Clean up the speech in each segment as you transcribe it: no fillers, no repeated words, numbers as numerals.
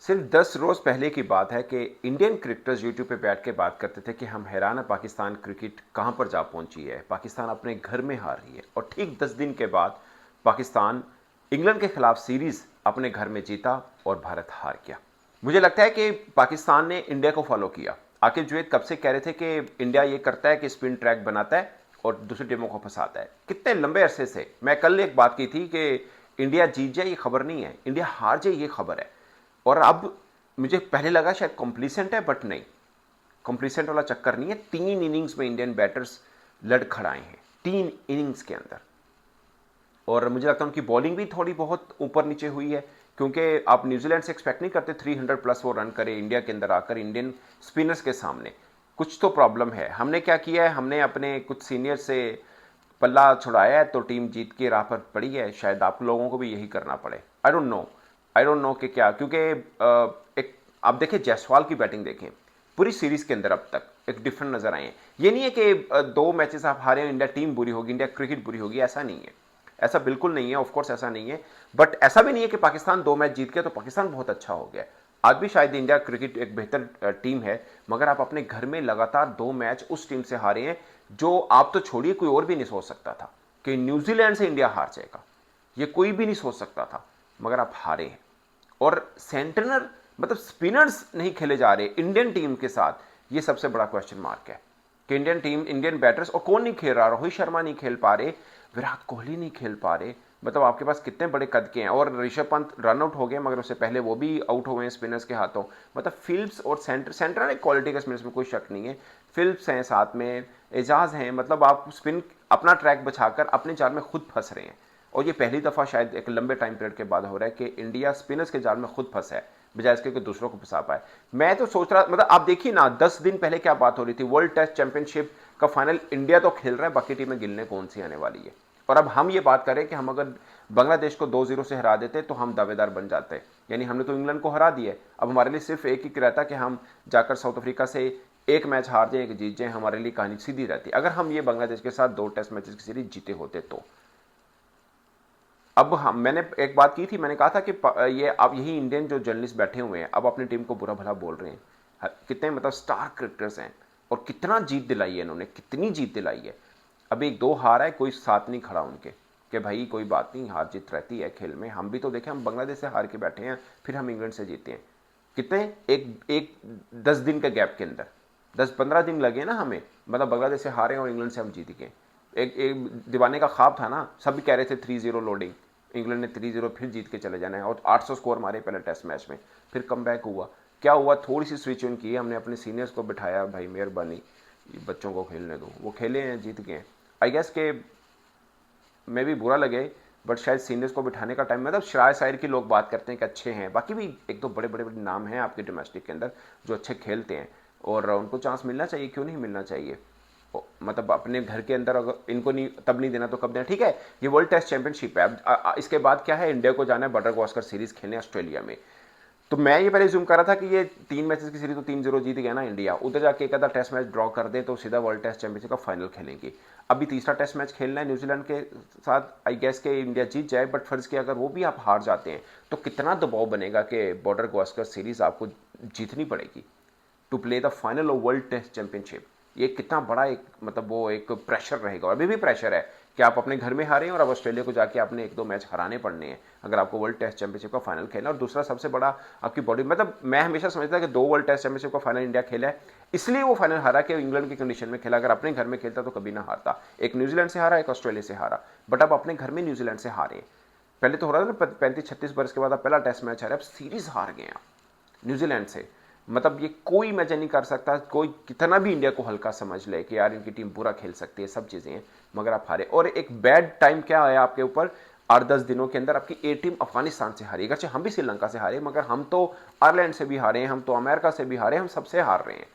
सिर्फ 10 रोज पहले की बात है कि इंडियन क्रिकेटर्स यूट्यूब पे बैठ के बात करते थे कि हम हैरान है पाकिस्तान क्रिकेट कहां पर जा पहुंची है, पाकिस्तान अपने घर में हार रही है। और ठीक 10 दिन के बाद पाकिस्तान इंग्लैंड के खिलाफ सीरीज अपने घर में जीता और भारत हार गया। मुझे लगता है कि पाकिस्तान ने इंडिया को फॉलो किया। आकिब जुवैद कब से कह रहे थे कि इंडिया ये करता है कि स्पिन ट्रैक बनाता है और दूसरी टीमों को फंसाता है। कितने लंबे अरसे से मैं कल एक बात की थी कि इंडिया जीत जाए ये खबर नहीं है, इंडिया हार जाए ये खबर है। और अब मुझे पहले लगा शायद कॉम्प्लीसेंट है, बट नहीं, कॉम्प्लीसेंट वाला चक्कर नहीं है। 3 इनिंग्स में इंडियन बैटर्स लड़खड़ाए हैं, 3 इनिंग्स के अंदर। और मुझे लगता है उनकी बॉलिंग भी थोड़ी बहुत ऊपर नीचे हुई है, क्योंकि आप न्यूजीलैंड से एक्सपेक्ट नहीं करते 300 प्लस वो रन करे इंडिया के अंदर आकर इंडियन स्पिनर्स के सामने। कुछ तो प्रॉब्लम है। हमने क्या किया है, हमने अपने कुछ सीनियर से पल्ला छुड़ाया है तो टीम जीत के राह पर पड़ी है। शायद आप लोगों को भी यही करना पड़े। I don't know, I don't know कि क्या, क्योंकि एक आप देखें जायसवाल की बैटिंग देखें, पूरी सीरीज के अंदर अब तक एक डिफरेंट नजर आए हैं। ये नहीं है कि 2 मैचेस आप हारे इंडिया टीम बुरी होगी, इंडिया क्रिकेट बुरी होगी, ऐसा नहीं है, ऐसा बिल्कुल नहीं है। ऑफ कोर्स ऐसा नहीं है, बट ऐसा भी नहीं है कि पाकिस्तान 2 मैच जीत गया तो पाकिस्तान बहुत अच्छा हो गया। आज भी शायद इंडिया क्रिकेट एक बेहतर टीम है, मगर आप अपने घर में लगातार 2 मैच उस टीम से हारे हैं जो आप तो छोड़िए, कोई और भी नहीं सोच सकता था कि न्यूजीलैंड से इंडिया हार जाएगा। ये कोई भी नहीं सोच सकता था, मगर आप हारे हैं। और सेंटनर मतलब स्पिनर्स नहीं खेले जा रहे इंडियन टीम के साथ, ये सबसे बड़ा क्वेश्चन मार्क है कि इंडियन टीम, इंडियन बैटर्स, और कौन नहीं खेल रहा, रोहित शर्मा नहीं खेल पा रहे, विराट कोहली नहीं खेल पा रहे। मतलब आपके पास कितने बड़े कद के हैं। और ऋषभ पंत रन आउट हो गए, मगर उससे पहले वो भी आउट हो गए स्पिनर्स के हाथों। मतलब फिल्प्स और सेंटर एक क्वालिटी का स्पिनर्स में कोई शक नहीं है। फिल्प्स हैं, साथ में एजाज हैं। मतलब आप स्पिन अपना ट्रैक बचाकर अपने जाल में खुद फंस रहे हैं। और ये पहली दफा शायद एक लंबे टाइम पीरियड के बाद हो रहा है कि इंडिया स्पिनर्स के जाल में खुद फंसा है, बजाय इसके कि दूसरों को फंसा पाए। मैं तो सोच रहा, मतलब आप देखिए ना, 10 दिन पहले क्या बात हो रही थी, वर्ल्ड टेस्ट चैंपियनशिप का फाइनल इंडिया तो खेल रहा है, बाकी टीमें गिनने कौन सी आने वाली है। और अब हम ये बात करें कि हम अगर बांग्लादेश को 2-0 से हरा देते तो हम दावेदार बन जाते। यानी हमने तो इंग्लैंड को हरा दिया, अब हमारे लिए सिर्फ एक ही रहता कि हम जाकर साउथ अफ्रीका से एक मैच हार जाए, एक जीत जाए, हमारे लिए कहानी सीधी रहती अगर हम ये बांग्लादेश के साथ 2 टेस्ट मैचेस की सीरीज जीते होते तो। अब हम, मैंने एक बात की थी, मैंने कहा था कि ये अब यही इंडियन जो जर्नलिस्ट बैठे हुए हैं अब अपनी टीम को बुरा भला बोल रहे हैं। कितने मतलब स्टार क्रिकेटर्स हैं और कितना जीत दिलाई है इन्होंने, कितनी जीत दिलाई है। अभी 2 हार है, कोई साथ नहीं खड़ा उनके कि भाई कोई बात नहीं, हार जीत रहती है खेल में। हम भी तो देखें, हम बांग्लादेश से हार के बैठे हैं, फिर हम इंग्लैंड से जीते हैं। कितने, एक एक 10 दिन के गैप के अंदर 10-15 दिन लगे ना हमें, मतलब बांग्लादेश से हारे और इंग्लैंड से हम जीत गए। एक दीवाने का ख्वाब था ना, सब भी कह रहे थे 3-0 लोडिंग, इंग्लैंड ने 3-0 फिर जीत के चले जाना है। और 800 स्कोर मारे पहले टेस्ट मैच में, फिर कम हुआ। क्या हुआ, थोड़ी सी स्विच ऑन की, हमने अपने सीनियर्स को बिठाया, भाई मेहरबानी बच्चों को खेलने दो, वो खेले हैं, जीत गए। आई गेस के मैं भी बुरा लगे, बट शायद सीनियर्स को बिठाने का टाइम, मतलब श्राय शायर की लोग बात करते हैं कि अच्छे हैं, बाकी भी एक दो बड़े बड़े नाम हैं आपके डोमेस्टिक के अंदर जो अच्छे खेलते हैं और उनको चांस मिलना चाहिए, क्यों नहीं मिलना चाहिए। मतलब अपने घर के अंदर अगर इनको नहीं, तब नहीं देना तो कब देना। ठीक है, ये वर्ल्ड टेस्ट चैंपियनशिप है, अब इसके बाद क्या है, इंडिया को जाना है बटर गवास्कर सीरीज खेलने ऑस्ट्रेलिया में। तो मैं ये पहले जूम कर रहा था कि ये 3 मैचेस की सीरीज तो 3-0 जीत गया ना इंडिया, उधर जाके एक आधा टेस्ट मैच ड्रॉ कर दे तो सीधा वर्ल्ड टेस्ट चैंपियनशिप का फाइनल खेलेंगे। अभी तीसरा टेस्ट मैच खेलना है न्यूजीलैंड के साथ। आई गेस के इंडिया जीत जाए, बट फर्ज के अगर वो भी आप हार जाते हैं तो कितना दबाव बनेगा कि बॉर्डर गवास्कर सीरीज आपको जीतनी पड़ेगी to play the final of World Test Championship. ये कितना बड़ा एक, मतलब वो एक प्रेशर रहेगा, और अभी भी प्रेशर है कि आप अपने घर में हारे हैं और अब ऑस्ट्रेलिया को जाके आपने 1-2 मैच हराने पड़ने हैं अगर आपको वर्ल्ड टेस्ट चैंपियनशिप का फाइनल खेलना। और दूसरा सबसे बड़ा आपकी बॉडी, मतलब मैं हमेशा समझता कि 2 वर्ल्ड टेस्ट चैंपियनशिप का फाइनल इंडिया खेला है, इसलिए वो फाइनल हारा कि इंग्लैंड की कंडीशन में खेला। अगर अपने घर में खेलता तो कभी ना हारता। एक न्यूजीलैंड से हारा, एक ऑस्ट्रेलिया से हारा, बट अब अपने घर में न्यूजीलैंड से हारे। पहले तो हो रहा था 35-36 बरस के बाद पहला टेस्ट मैच हारे, अब सीरीज हार गए न्यूजीलैंड से। मतलब ये कोई मैच नहीं कर सकता, कोई कितना भी इंडिया को हल्का समझ ले कि यार इनकी टीम बुरा खेल सकती है, सब चीज़ें हैं, मगर आप हारे। और एक बैड टाइम क्या आया आपके ऊपर, 8-10 दिनों के अंदर आपकी ए टीम अफगानिस्तान से हारी। अगरचे हम भी श्रीलंका से हारे, मगर हम तो आयरलैंड से भी हारे हैं, हम तो अमेरिका से भी हारे, हम सबसे हार रहे हैं।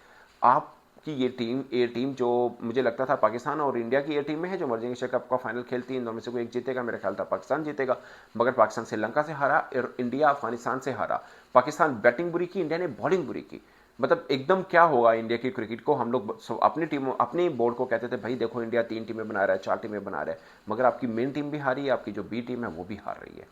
आपकी ये टीम, ए टीम जो मुझे लगता था पाकिस्तान और इंडिया की ए टीम में है जो मर्जिंग एशिया कप का फाइनल खेलती है, इन दोनों में से कोई एक जीतेगा, मेरा ख्याल था पाकिस्तान जीतेगा, मगर पाकिस्तान श्रीलंका से हारा और इंडिया अफगानिस्तान से हारा। पाकिस्तान बैटिंग बुरी की, इंडिया ने बॉलिंग बुरी की। मतलब एकदम क्या होगा इंडिया की क्रिकेट को। हम लोग अपनी टीमों, अपनी बोर्ड को कहते थे भाई देखो इंडिया 3 टीमें बना रहा है, 4 टीमें बना रहा है, मगर आपकी मेन टीम भी हारी है, आपकी जो बी टीम है वो भी हार रही है।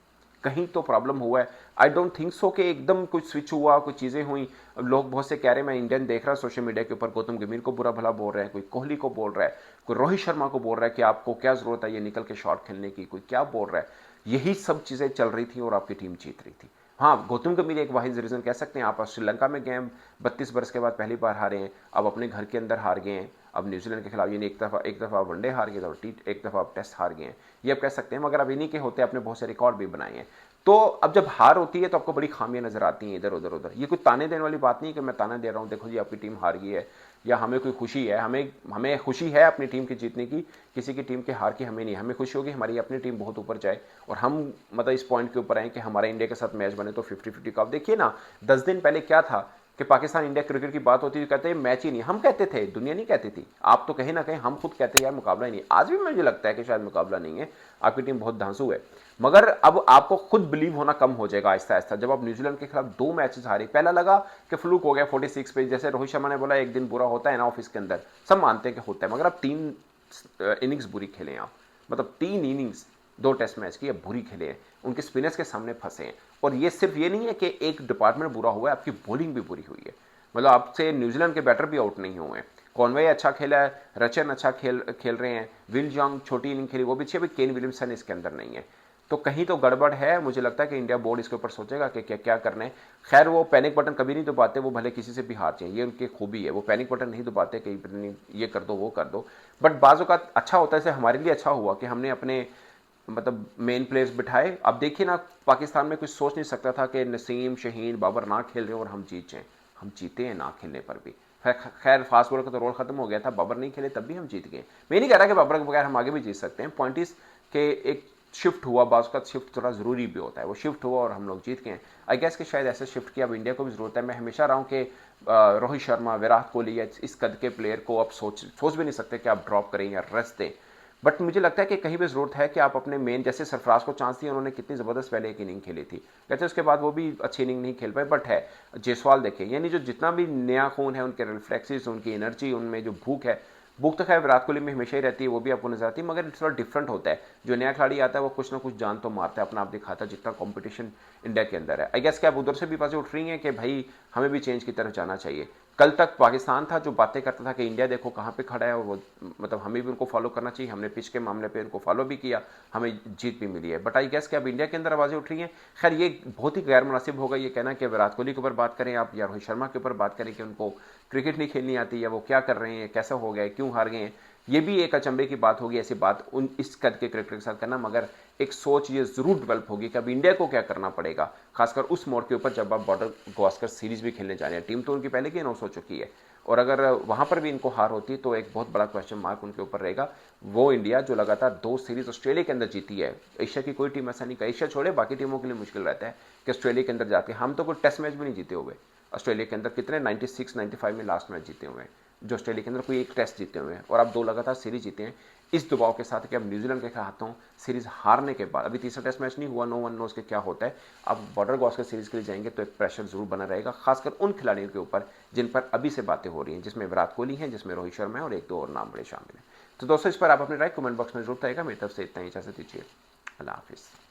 कहीं तो प्रॉब्लम हुआ है। आई डोंट थिंक सो कि एकदम कुछ स्विच हुआ, कुछ चीज़ें हुई। लोग बहुत से कह रहे हैं, मैं इंडियन देख रहा सोशल मीडिया के ऊपर, गौतम गंभीर को बुरा भला बोल रहे हैं, कोई कोहली को बोल रहा है, कोई रोहित शर्मा को बोल रहा है कि आपको क्या जरूरत है ये निकल के शॉट खेलने की, कोई क्या बोल रहा है। यही सब चीज़ें चल रही थी और आपकी टीम जीत रही थी। हाँ, गौतम गंभीर एक वाहिद रीजन कह सकते हैं। आप श्रीलंका में गए, 32 बरस के बाद पहली बार हारे हैं, अब अपने घर के अंदर हार गए हैं, अब न्यूजीलैंड के खिलाफ यानी एक दफ़ा वनडे हार गए, तो एक दफ़ा आप टेस्ट हार गए हैं, ये आप कह सकते हैं। मगर अब इन्हीं के होते आपने बहुत से रिकॉर्ड भी बनाए हैं। तो अब जब हार होती है तो आपको बड़ी खामियां नजर आती हैं इधर उधर उधर। ये कोई ताने देने वाली बात नहीं कि मैं ताना दे रहा हूँ, देखो जी आपकी टीम हार गई है, या हमें कोई खुशी है। हमें हमें खुशी है अपनी टीम के जीतने की, किसी की टीम के हार की हमें नहीं। हमें खुशी होगी हमारी अपनी टीम बहुत ऊपर जाए और हम मतलब इस पॉइंट के ऊपर आए कि हमारा इंडिया के साथ मैच बने तो 50-50 का। अब देखिए ना, 10 दिन पहले क्या था कि पाकिस्तान इंडिया क्रिकेट की बात होती थी, कहते हैं मैच ही नहीं। हम कहते थे, दुनिया नहीं कहती थी। आप तो कहीं ना कहीं हम खुद कहते हैं यार मुकाबला ही नहीं। आज भी मुझे लगता है कि शायद मुकाबला नहीं है, आपकी टीम बहुत धांसू है। मगर अब आपको खुद बिलीव होना कम हो जाएगा आहिस्ता आहिस्ता। जब आप न्यूजीलैंड के खिलाफ 2 मैचेस हारे, पहला लगा कि फ्लूक हो गया 46 पे, जैसे रोहित शर्मा ने बोला एक दिन बुरा होता है ना ऑफिस के अंदर, सब मानते हैं कि होता है। मगर अब 3 इनिंग्स बुरी खेले आप, मतलब 3 इनिंग्स 2 टेस्ट मैच की अब बुरी खेले हैं, उनके स्पिनर्स के सामने फंसे हैं। और ये सिर्फ ये नहीं है कि एक डिपार्टमेंट बुरा हुआ है, आपकी बॉलिंग भी बुरी हुई है। मतलब आपसे न्यूजीलैंड के बैटर भी आउट नहीं हुए हैं। कॉनवे अच्छा खेला है, रचन अच्छा खेल रहे हैं, विल जॉन्ग छोटी इनिंग खेली वो भी अच्छी है, केन विलियमसन इसके अंदर नहीं है। तो कहीं तो गड़बड़ है। मुझे लगता है कि इंडिया बोर्ड इसके ऊपर सोचेगा कि क्या क्या करना है। खैर वो पैनिक बटन कभी नहीं दबाते, वो भले किसी से भी हार जाए, ये उनकी खूबी है। वो पैनिक बटन नहीं दबाते कि ये कर दो वो कर दो। बट बाजू का अच्छा होता है, जैसे हमारे लिए अच्छा हुआ कि हमने अपने मतलब मेन प्लेयर्स बिठाए। अब देखिए ना, पाकिस्तान में कुछ सोच नहीं सकता था कि नसीम, शहीन, बाबर ना खेल रहे और हम जीत जाएं। हम जीते हैं ना खेलने पर भी। खैर फास्ट बॉलर का तो रोल खत्म हो गया था, बाबर नहीं खेले तब भी हम जीत गए। मैं नहीं कह रहा कि बाबर के बगैर हम आगे भी जीत सकते हैं। पॉइंट इज के एक शिफ्ट हुआ, बाज का शिफ्ट थोड़ा जरूरी भी होता है, वो शिफ्ट हुआ और हम लोग जीत गए। आई गेस कि शायद ऐसे शिफ्ट की अब इंडिया को भी जरूरत है। मैं हमेशा रहा हूँ कि रोहित शर्मा, विराट कोहली या इस कद के प्लेयर को आप सोच भी नहीं सकते कि आप ड्रॉप करें या रेस्ट दें। बट मुझे लगता है कि कहीं भी जरूरत है कि आप अपने मेन, जैसे सरफराज को चांस दिया, उन्होंने कितनी ज़बरदस्त पहले एक इनिंग खेली थी, कहते उसके बाद वो भी अच्छी इनिंग नहीं खेल पाए। बट है जयसवाल देखिए, यानी जो जितना भी नया खून है, उनके रिफ्लेक्सेस, उनकी एनर्जी, उनमें जो भूख है, भूख तो खैर विराट कोहली में हमेशा ही रहती है, वो भी आपको नजर आती है। मगर थोड़ा डिफरेंट होता है। जो नया खिलाड़ी आता है वो कुछ ना कुछ जान तो मारता है, अपना आप दिखाता है, जितना कंपटीशन इंडिया के अंदर है। आई गेस कि आप उधर से भी बातें उठ रही हैं कि भाई हमें भी चेंज की तरफ जाना चाहिए। कल तक पाकिस्तान था जो बातें करता था कि इंडिया देखो कहाँ पे खड़ा है, और वो मतलब हमें भी उनको फॉलो करना चाहिए। हमने पिच के मामले पे उनको फॉलो भी किया, हमें जीत भी मिली है। बट आई गेस कि अब इंडिया के अंदर आवाज़ें उठ रही हैं। खैर ये बहुत ही गैर मुनासिब होगा ये कहना कि विराट कोहली के ऊपर बात करें आप, या रोहित शर्मा के ऊपर बात करें कि उनको क्रिकेट नहीं खेलनी आती, या वो क्या कर रहे हैं, कैसा हो गया, क्यों हार गए हैं। ये भी एक अचंभे की बात होगी ऐसी बात उन इस कद के क्रिकेटर के साथ करना। मगर एक सोच ये जरूर डेवलप होगी कि अब इंडिया को क्या करना पड़ेगा, खासकर उस मोड़ के ऊपर जब आप बॉर्डर गावस्कर सीरीज भी खेलने जा रहे हैं। टीम तो उनकी पहले की अनाउंस हो चुकी है, और अगर वहां पर भी इनको हार होती तो एक बहुत बड़ा क्वेश्चन मार्क उनके ऊपर रहेगा। वो इंडिया जो लगातार 2 सीरीज ऑस्ट्रेलिया के अंदर जीती है, एशिया की कोई टीम ऐसा नहीं, एशिया छोड़े बाकी टीमों के लिए मुश्किल रहता है कि ऑस्ट्रेलिया के अंदर जाके, हम तो कोई टेस्ट मैच भी नहीं जीते हुए ऑस्ट्रेलिया के अंदर। कितने 96-95 में लास्ट मैच जीते हुए हैं जो ऑस्ट्रेलिया के अंदर, कोई एक टेस्ट जीते हुए हैं, और अब 2 लगातार सीरीज जीते हैं। इस दबाव के साथ कि अब न्यूजीलैंड के हाथों सीरीज हारने के बाद, अभी तीसरा टेस्ट मैच नहीं हुआ, नो वन नोस के क्या होता है। अब बॉर्डर गावस्कर सीरीज के लिए जाएंगे तो एक प्रेशर जरूर बना रहेगा, खासकर उन खिलाड़ियों के ऊपर जिन पर अभी से बातें हो रही हैं, जिसमें विराट कोहली हैं, जिसमें रोहित शर्मा है, और 1-2 और नाम बड़े शामिल हैं। तो दोस्तों इस पर आप अपनी राय कमेंट बॉक्स में जरूर बताइएगा। मेरी तरफ से इतना ही, इजाजत दीजिए, अल्लाह हाफिज़।